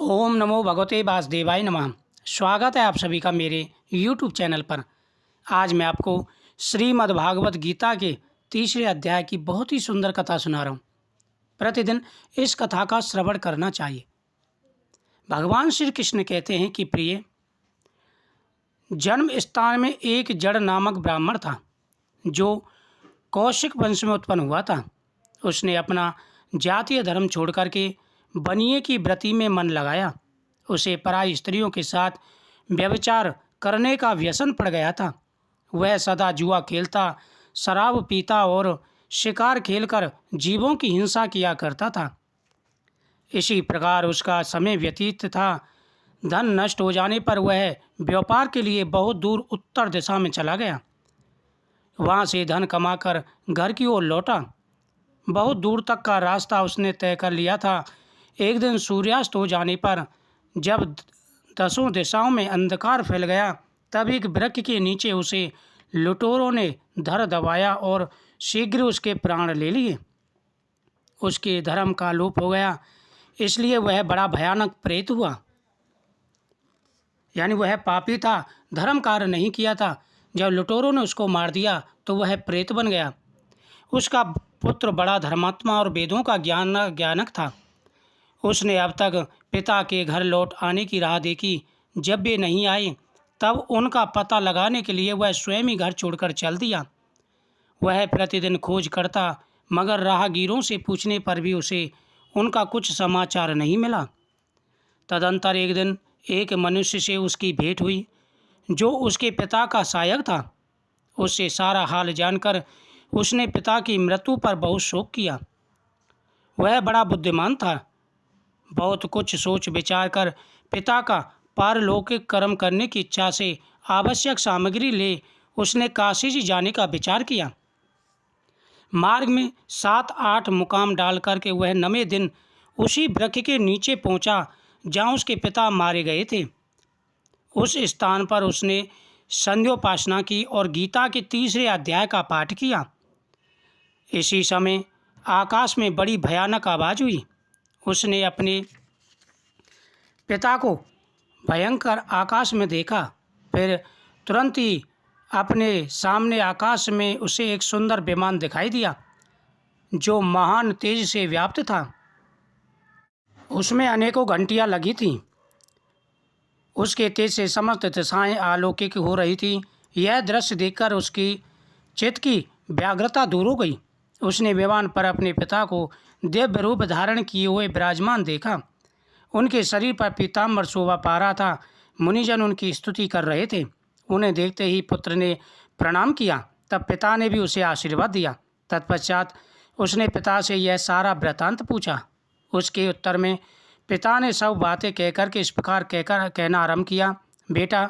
ओम नमो भगवते वासुदेवाय नमः। स्वागत है आप सभी का मेरे YouTube चैनल पर। आज मैं आपको श्रीमद् भागवत गीता के तीसरे अध्याय की बहुत ही सुंदर कथा सुना रहा हूँ। प्रतिदिन इस कथा का श्रवण करना चाहिए। भगवान श्री कृष्ण कहते हैं कि प्रिय, जन्म स्थान में एक जड़ नामक ब्राह्मण था जो कौशिक वंश में उत्पन्न हुआ था। उसने अपना जातीय धर्म छोड़ करके बनिए की व्रति में मन लगाया। उसे पराई स्त्रियों के साथ व्यभिचार करने का व्यसन पड़ गया था। वह सदा जुआ खेलता, शराब पीता और शिकार खेलकर जीवों की हिंसा किया करता था। इसी प्रकार उसका समय व्यतीत था। धन नष्ट हो जाने पर वह व्यापार के लिए बहुत दूर उत्तर दिशा में चला गया। वहाँ से धन कमाकर घर की ओर लौटा। बहुत दूर तक का रास्ता उसने तय कर लिया था। एक दिन सूर्यास्त हो जाने पर जब दसों दिशाओं में अंधकार फैल गया, तब एक वृक्ष के नीचे उसे लुटेरों ने धर दबाया और शीघ्र उसके प्राण ले लिए। उसके धर्म का लोप हो गया, इसलिए वह बड़ा भयानक प्रेत हुआ। यानी वह पापी था, धर्म कार्य नहीं किया था। जब लुटेरों ने उसको मार दिया तो वह प्रेत बन गया। उसका पुत्र बड़ा धर्मात्मा और वेदों का ज्ञानक था। उसने अब तक पिता के घर लौट आने की राह देखी। जब वे नहीं आए तब उनका पता लगाने के लिए वह स्वयं ही घर छोड़कर चल दिया। वह प्रतिदिन खोज करता, मगर राहगीरों से पूछने पर भी उसे उनका कुछ समाचार नहीं मिला। तदंतर एक दिन एक मनुष्य से उसकी भेंट हुई जो उसके पिता का सहायक था। उससे सारा हाल जानकर उसने पिता की मृत्यु पर बहुत शोक किया। वह बड़ा बुद्धिमान था। बहुत कुछ सोच विचार कर पिता का पारलौकिक कर्म करने की इच्छा से आवश्यक सामग्री ले उसने काशी जी जाने का विचार किया। मार्ग में 7-8 मुकाम डाल करके वह 9वें दिन उसी वृक्ष के नीचे पहुंचा जहां उसके पिता मारे गए थे। उस स्थान पर उसने संध्योपासना की और गीता के तीसरे अध्याय का पाठ किया। इसी समय आकाश में बड़ी भयानक आवाज़ हुई। उसने अपने पिता को भयंकर आकाश में देखा। फिर तुरंत ही अपने सामने आकाश में उसे एक सुंदर विमान दिखाई दिया जो महान तेज से व्याप्त था। उसमें अनेकों घंटियां लगी थीं। उसके तेज से समस्त दिशाएं आलोकित हो रही थीं। यह दृश्य देखकर उसकी चित्त की व्याग्रता दूर हो गई। उसने विमान पर अपने पिता को दिव्य रूप धारण किए हुए विराजमान देखा। उनके शरीर पर पीताम्बर शोभा पा रहा था। मुनिजन उनकी स्तुति कर रहे थे। उन्हें देखते ही पुत्र ने प्रणाम किया। तब पिता ने भी उसे आशीर्वाद दिया। तत्पश्चात उसने पिता से यह सारा वृत्तांत पूछा। उसके उत्तर में पिता ने सब बातें कहकर के इस प्रकार कहना आरंभ किया। बेटा,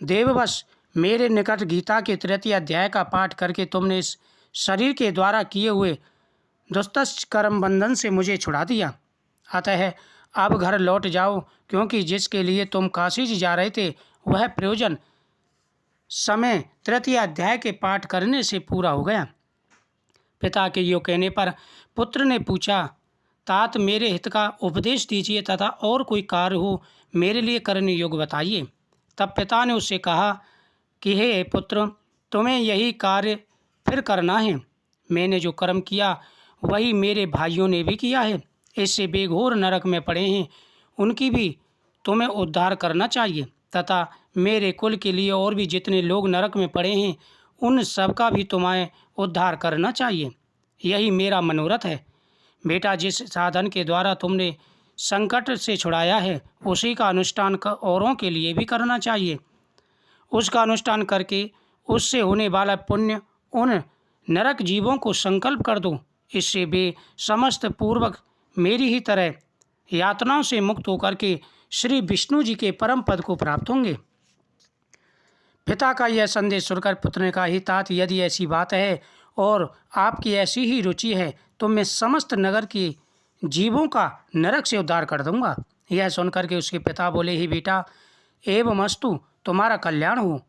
देववश मेरे निकट गीता के तृतीय अध्याय का पाठ करके तुमने इस शरीर के द्वारा किए हुए दुष्ट कर्म बंधन से मुझे छुड़ा दिया। अतः अब घर लौट जाओ, क्योंकि जिसके लिए तुम काशी जी जा रहे थे वह प्रयोजन समय तृतीय अध्याय के पाठ करने से पूरा हो गया। पिता के योग कहने पर पुत्र ने पूछा, तात मेरे हित का उपदेश दीजिए तथा और कोई कार्य हो मेरे लिए करने योग्य बताइए। तब पिता ने उससे कहा कि हे पुत्र, तुम्हें यही कार्य फिर करना है। मैंने जो कर्म किया वही मेरे भाइयों ने भी किया है। इससे बेघोर नरक में पड़े हैं, उनकी भी तुम्हें उद्धार करना चाहिए तथा मेरे कुल के लिए और भी जितने लोग नरक में पड़े हैं उन सब का भी तुम्हें उद्धार करना चाहिए। यही मेरा मनोरथ है। बेटा, जिस साधन के द्वारा तुमने संकट से छुड़ाया है उसी का अनुष्ठान औरों के लिए भी करना चाहिए। उसका अनुष्ठान करके उससे होने वाला पुण्य उन नरक जीवों को संकल्प कर दो। इससे वे समस्त पूर्वक मेरी ही तरह यातनाओं से मुक्त होकर के श्री विष्णु जी के परम पद को प्राप्त होंगे। पिता का यह संदेश सुनकर पुत्र ने कहा, ही तात, यदि ऐसी बात है और आपकी ऐसी ही रुचि है तो मैं समस्त नगर के जीवों का नरक से उद्धार कर दूंगा। यह सुनकर के उसके पिता बोले, ही बेटा, एवमस्तु, तुम्हारा कल्याण हो।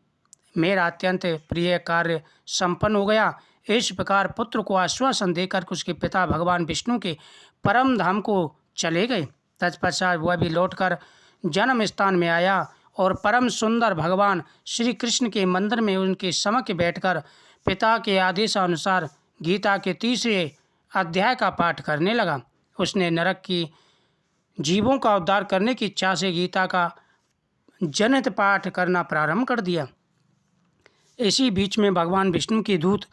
मेरा अत्यंत प्रिय कार्य संपन्न हो गया। इस प्रकार पुत्र को आश्वासन देकर उसके पिता भगवान विष्णु के परम धाम को चले गए तत्पश्चात वह भी लौटकर जन्म स्थान में आया और परम सुंदर भगवान श्री कृष्ण के मंदिर में उनके समक्ष बैठकर पिता के आदेशानुसार गीता के 3रे अध्याय का पाठ करने लगा। उसने नरक की जीवों का उद्धार करने की इच्छा से गीता का जनित पाठ करना प्रारंभ कर दिया। इसी बीच में भगवान विष्णु के दूत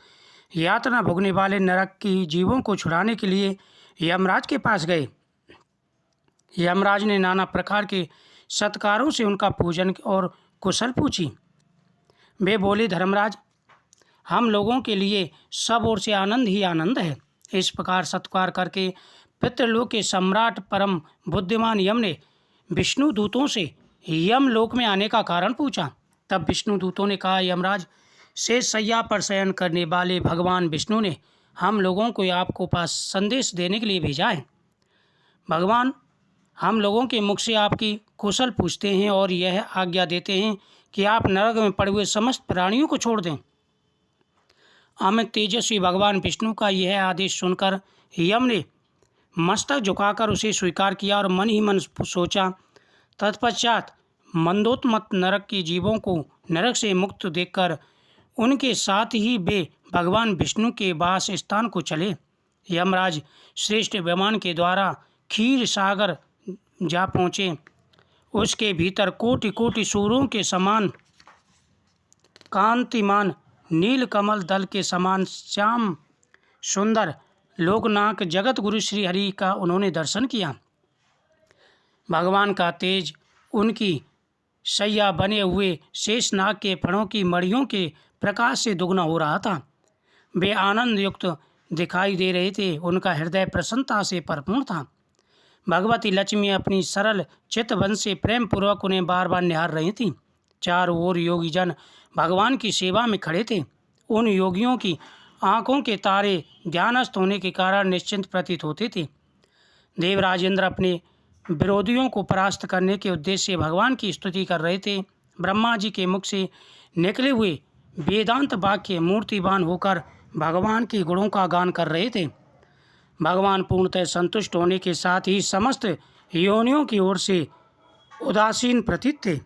यातना भोगने वाले नरक की जीवों को छुड़ाने के लिए यमराज के पास गए। यमराज ने नाना प्रकार के सत्कारों से उनका पूजन और कुशल पूछी। वे बोले, धर्मराज, हम लोगों के लिए सब ओर से आनंद ही आनंद है। इस प्रकार सत्कार करके पितृलोक के सम्राट परम बुद्धिमान यम ने विष्णु दूतों से यमलोक में आने का कारण पूछा। तब विष्णु दूतों ने कहा, यमराज, शेष शैया पर शयन करने वाले भगवान विष्णु ने हम लोगों को आपको पास संदेश देने के लिए भेजा है। भगवान हम लोगों के मुख से आपकी कुशल पूछते हैं और यह आज्ञा देते हैं कि आप नरक में पड़े हुए समस्त प्राणियों को छोड़ दें। अमित तेजस्वी भगवान विष्णु का यह आदेश सुनकर यम ने मस्तक झुकाकर उसे स्वीकार किया और मन ही मन सोचा। तत्पश्चात मंदोत्मत नरक के जीवों को नरक से मुक्त देखकर उनके साथ ही वे भगवान विष्णु के वास स्थान को चले। यमराज श्रेष्ठ विमान के द्वारा क्षीर सागर जा पहुँचे। उसके भीतर कोटि कोटि सूर्यों के समान कांतिमान नील कमल दल के समान श्याम सुंदर लोकनाथ जगत गुरु श्री हरि का उन्होंने दर्शन किया। भगवान का तेज उनकी शैया बने हुए शेषनाग के फणों की मड़ियों के प्रकाश से दुगना हो रहा था। वे आनंद युक्त दिखाई दे रहे थे। उनका हृदय प्रसन्नता से परिपूर्ण था। भगवती लक्ष्मी अपनी सरल चित्तवन से प्रेम पूर्वक उन्हें बार बार निहार रही थीं। चारों ओर योगी जन भगवान की सेवा में खड़े थे। उन योगियों की आँखों के तारे ध्यानस्थ होने के कारण निश्चिंत प्रतीत होते थे। देवराजेंद्र अपने विरोधियों को परास्त करने के उद्देश्य से भगवान की स्तुति कर रहे थे। ब्रह्मा जी के मुख से निकले हुए वेदांत वाक्य मूर्तिवान होकर भगवान के गुणों का गान कर रहे थे। भगवान पूर्णतः संतुष्ट होने के साथ ही समस्त योनियों की ओर से उदासीन प्रतीत थे।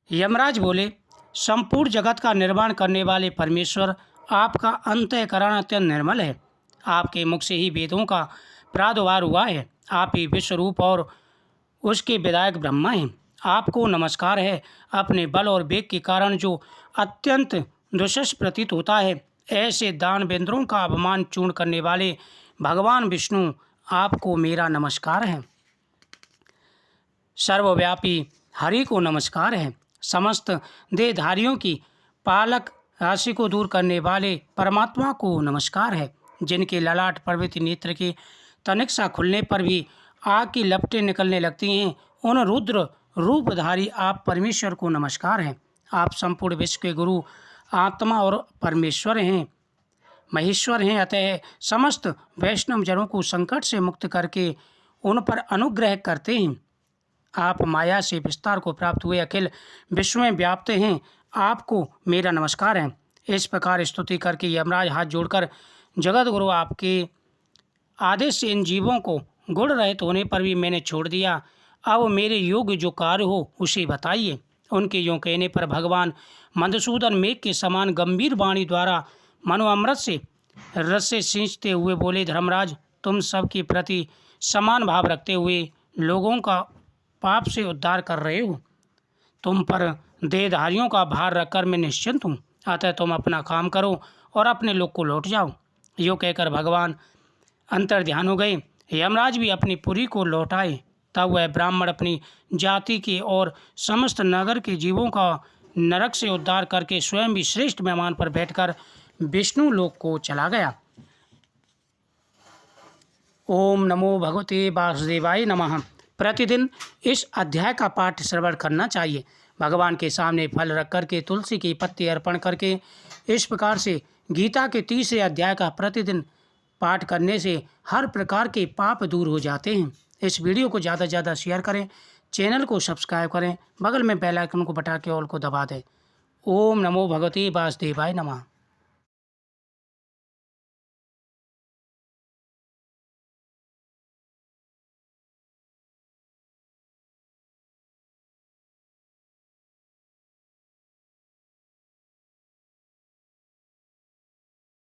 यमराज बोले, संपूर्ण जगत का निर्माण करने वाले परमेश्वर, आपका अंतःकरण अत्यंत निर्मल है। आपके मुख से ही वेदों का प्रादुर्भाव हुआ है। आप ही विश्वरूप और उसके विधायक ब्रह्मा हैं। आपको नमस्कार है। अपने बल और वेग के कारण जो अत्यंत दुष्ट प्रतीत होता है, ऐसे दानवेंद्रों का अपमान चूर्ण करने वाले भगवान विष्णु, आपको मेरा नमस्कार है। सर्वव्यापी हरि को नमस्कार है। समस्त देहधारियों की पालक राशि को दूर करने वाले परमात्मा को नमस्कार है। जिनके ललाट प्रवृत्ति नेत्र के तनिक सा खुलने पर भी आग की लपटें निकलने लगती हैं, उन रुद्र रूपधारी आप परमेश्वर को नमस्कार है। आप संपूर्ण विश्व के गुरु, आत्मा और परमेश्वर हैं, महेश्वर हैं। अतः समस्त वैष्णव जनों को संकट से मुक्त करके उन पर अनुग्रह करते हैं। आप माया से विस्तार को प्राप्त हुए अखिल विश्व में व्याप्त हैं। आपको मेरा नमस्कार है। इस प्रकार स्तुति करके यमराज हाथ जोड़कर, जगत गुरु, आपके आदेश से इन जीवों को गुण रहित होने पर भी मैंने छोड़ दिया। अब मेरे योग्य जो कार्य हो उसे बताइए। उनके यों कहने पर भगवान मधुसूदन मेघ के समान गंभीर वाणी द्वारा मनो अमृत से रस से सींचते हुए बोले, धर्मराज, तुम सबके प्रति समान भाव रखते हुए लोगों का पाप से उद्धार कर रहे हो। तुम पर देहधारियों का भार रखकर मैं निश्चिंत हूँ। अतः तुम अपना काम करो और अपने लोक को लौट जाओ। यो कहकर भगवान अंतर ध्यान हो गए। यमराज भी अपनी पुरी को लौटाए। तब वह ब्राह्मण अपनी जाति के और समस्त नगर के जीवों का नरक से उद्धार करके स्वयं भी श्रेष्ठ विमान पर बैठकर विष्णु लोक को चला गया। ओम नमो भगवते वासुदेवाय नमः। प्रतिदिन इस अध्याय का पाठ श्रवण करना चाहिए। भगवान के सामने फल रख करके तुलसी की पत्ती अर्पण करके इस प्रकार से गीता के 3रे अध्याय का प्रतिदिन पाठ करने से हर प्रकार के पाप दूर हो जाते हैं। इस वीडियो को ज़्यादा से ज़्यादा शेयर करें, चैनल को सब्सक्राइब करें, बगल में बेल आइकन को बटा के ऑल को दबा दें। ओम नमो भगवते वासुदेवाय नमः।